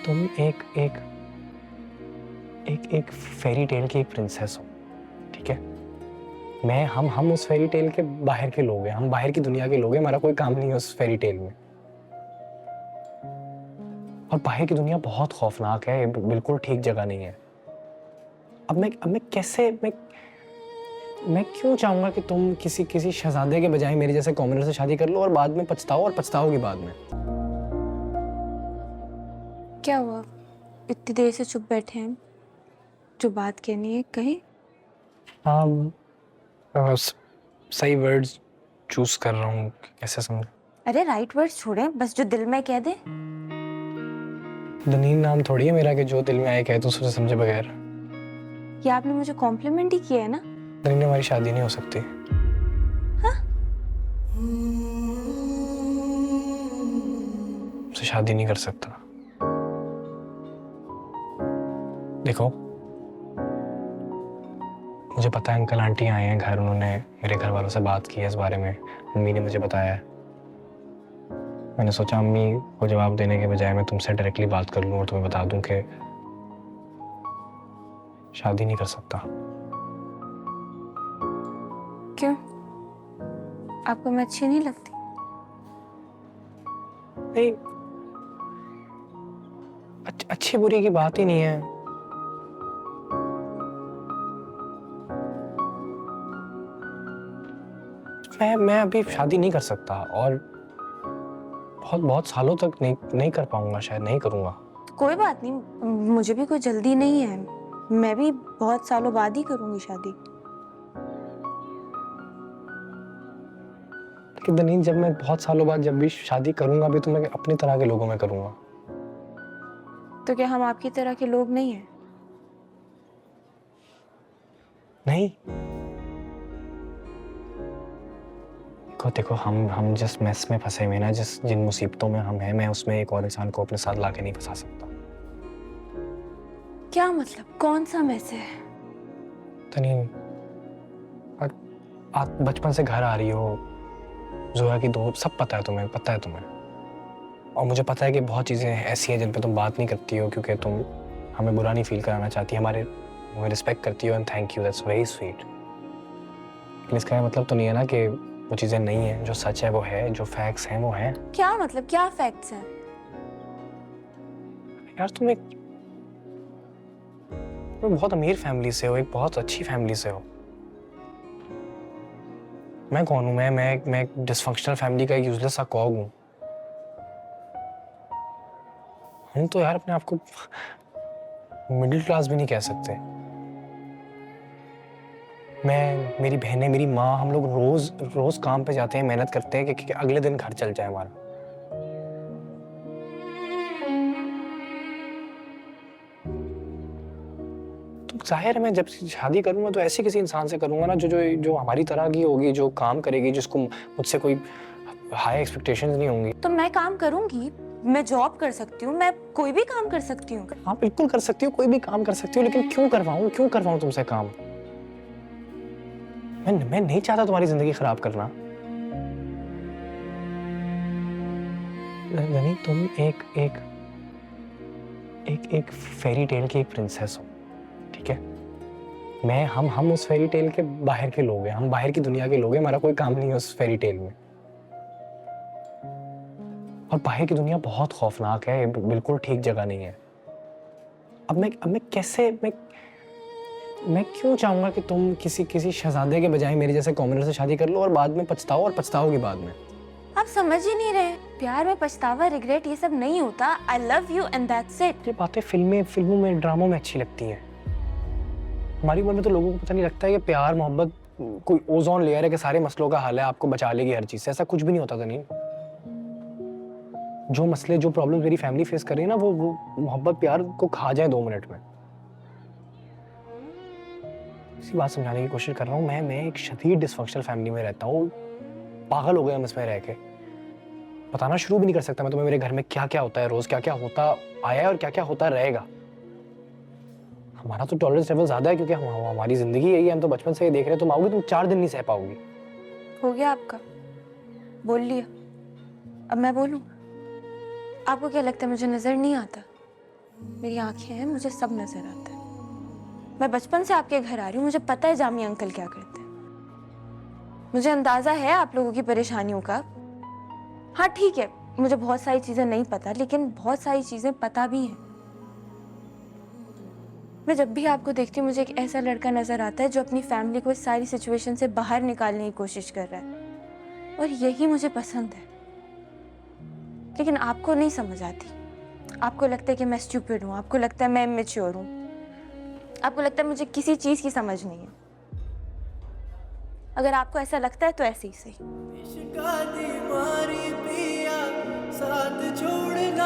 तुम एक एक एक एक फेरी टेल की एक प्रिंसेस हो, ठीक है। मैं हम उस फेरी टेल के बाहर के लोग हैं, हम बाहर की दुनिया के लोग हैं, हमारा कोई काम नहीं है उस फेरी टेल में। और बाहर की दुनिया बहुत खौफनाक है, बिल्कुल ठीक जगह नहीं है। अब मैं कैसे मैं क्यों चाहूंगा कि तुम किसी किसी शहजादे के बजाय मेरे जैसे कॉमनर से शादी कर लो और बाद में पछताओ और पछताओगी बाद में। क्या हुआ? इतनी देर से चुप बैठे हैं। जो बात कहनी है कहीं। हाँ, सही वर्ड्स चूज कर रहा हूँ, कैसे समझ। अरे राइट वर्ड्स छोड़ें, बस जो दिल में कह दे। दनीन नाम थोड़ी है मेरा कि जो दिल में आए कहे तो सोचे समझे बगैर। ये आपने मुझे कॉम्प्लीमेंट ही किया है ना। दनीन, हमारी शादी नहीं हो सकती। हाँ? मुझसे शादी नहीं कर सकता। देखो, मुझे पता है अंकल आंटी आए हैं घर, उन्होंने मेरे घर वालों से बात की है इस बारे में, अम्मी ने मुझे बताया है। मैंने सोचा अम्मी को जवाब देने के बजाय मैं तुमसे डायरेक्टली बात कर लूं और तुम्हें बता दूं कि शादी नहीं कर सकता। क्यों? आपको मैं अच्छी नहीं लगती? नहीं, अच्छी बुरी की बात ही नहीं है। मैं अभी शादी नहीं कर सकता और बहुत बहुत सालों तक नहीं कर पाऊंगा, शायद नहीं करूंगा। कोई बात नहीं, मुझे भी कोई जल्दी नहीं है। मैं भी बहुत सालों बाद ही करूंगी शादी। लेकिन दनीन, जब मैं बहुत सालों बाद जब भी शादी करूंगा भी तो मैं अपनी तरह के लोगों में करूंगा। तो क्या हम आपकी तरह के लोग नहीं हैं? नहीं, देखो हम जिस मेस में फंसे हुए ना, जिन मुसीबतों में हम हैं, मैं उसमें एक और इंसान को अपने साथ लाके नहीं फंसा सकता। क्या मतलब? कौन सा मैसेज है? तनीन, आप बचपन से घर आ रही हो, जोया की दो, सब पता है तुम्हें, पता है तुम्हें। और मुझे पता है कि बहुत चीज़ें ऐसी हैं जिन पे तुम बात नहीं करती हो क्योंकि तुम हमें बुरा नहीं फील कराना चाहती, हमें रिस्पेक्ट करती हो, and thank you, that's very sweet. लेकिन इसका मतलब तो नहीं है ना कि वो चीज़ें नहीं है, जो सच है वो है, जो फैक्ट्स हैं वो हैं। क्या मतलब? क्या फैक्ट्स हैं? यार तुम बहुत अमीर फैमिली से हो, एक बहुत अच्छी फैमिली से हो। मैं कौन हूँ? मैं एक डिसफंक्शनल फैमिली का एक यूजलेस सा कॉग हूँ। हम तो यार अपने आप को मिडिल क्लास भी नहीं कह सकते। मैं, मेरी बहनें, मेरी माँ, हम लोग रोज रोज काम पे जाते हैं, मेहनत करते हैं कि अगले दिन घर चल जाए हमारा। तो जाहिर है मैं जब शादी करूंगा तो ऐसे किसी इंसान से करूंगा ना जो जो जो हमारी तरह की होगी, जो काम करेगी, जिसको मुझसे कोई हाई एक्सपेक्टेशंस नहीं होंगी। तो मैं काम करूंगी, मैं जॉब कर सकती हूँ, मैं कोई भी काम कर सकती हूँ। हाँ बिल्कुल कर सकती हो, कोई भी काम कर सकती हो, लेकिन क्यों करवाऊं तुमसे काम? मैं नहीं चाहता तुम्हारी जिंदगी खराब करना। नहीं, तुम एक एक एक एक फेरी टेल की एक प्रिंसेस हो, ठीक है। हम उस फेरी टेल के बाहर के लोग हैं, हम बाहर की दुनिया के लोग हैं, हमारा कोई काम नहीं है उस फेरी टेल में। और बाहर की दुनिया बहुत खौफनाक है, बिल्कुल ठीक जगह नहीं है। अब मैं कैसे मैं क्यों चाहूंगा कि तुम किसी किसी शहजादे के बजाय मेरे जैसे कॉमनर से शादी कर लो और बाद में पछताओ और पछताओगी बाद में। आप समझ ही नहीं रहे। प्यार में पछतावा, रिग्रेट, ये सब नहीं होता। I love you and that's it. ये बातें फिल्मों में, ड्रामों में अच्छी लगती हैं। हमारी उम्र में तो लोगों को पता नहीं लगता है कि प्यार मोहब्बत कोई ओजोन लेयर है कि सारे मसलों का हल है, आपको बचा लेगी हर चीज से। ऐसा कुछ भी नहीं होता था। नहीं, जो मसले, जो प्रॉब्लम मेरी फैमिली फेस कर रही है ना, वो मोहब्बत प्यार को खा जाए 2 मिनट में। इसी बात समझाने की कोशिश कर रहा हूँ। मैं एक शदीद डिसफंक्शनल फैमिली में रहता हूँ, पागल हो गए हम इसमें रह के। बताना शुरू भी नहीं कर सकता मैं तुम्हें मेरे घर में क्या क्या होता है, रोज क्या क्या होता आया है और क्या क्या होता रहेगा। हमारा तो टॉलरेंस लेवल ज्यादा है क्योंकि हमारी जिंदगी यही है, हम तो बचपन से ये देख रहे हैं। तुम आओगी, तुम 4 दिन नहीं सह पाओगी। हो गया आपका, बोल लिया। अब मैं बोलूं? आपको क्या लगता है मुझे नजर नहीं आता? मेरी आंखें हैं, मुझे सब नजर आता है। मैं बचपन से आपके घर आ रही हूँ, मुझे पता है जामी अंकल क्या करते हैं। मुझे अंदाजा है आप लोगों की परेशानियों का। हाँ ठीक है, मुझे बहुत सारी चीजें नहीं पता, लेकिन बहुत सारी चीजें पता भी हैं। मैं जब भी आपको देखती हूँ मुझे एक ऐसा लड़का नजर आता है जो अपनी फैमिली को इस सारी सिचुएशन से बाहर निकालने की कोशिश कर रहा है, और यही मुझे पसंद है। लेकिन आपको नहीं समझ आती। आपको लगता है कि मैं स्टूपिड हूँ, आपको लगता है मैं इमेच्योर हूँ, आपको लगता है मुझे किसी चीज की समझ नहीं है। अगर आपको ऐसा लगता है तो ऐसे ही सही। इश्क का दीवारी पिया साथ छोड़ना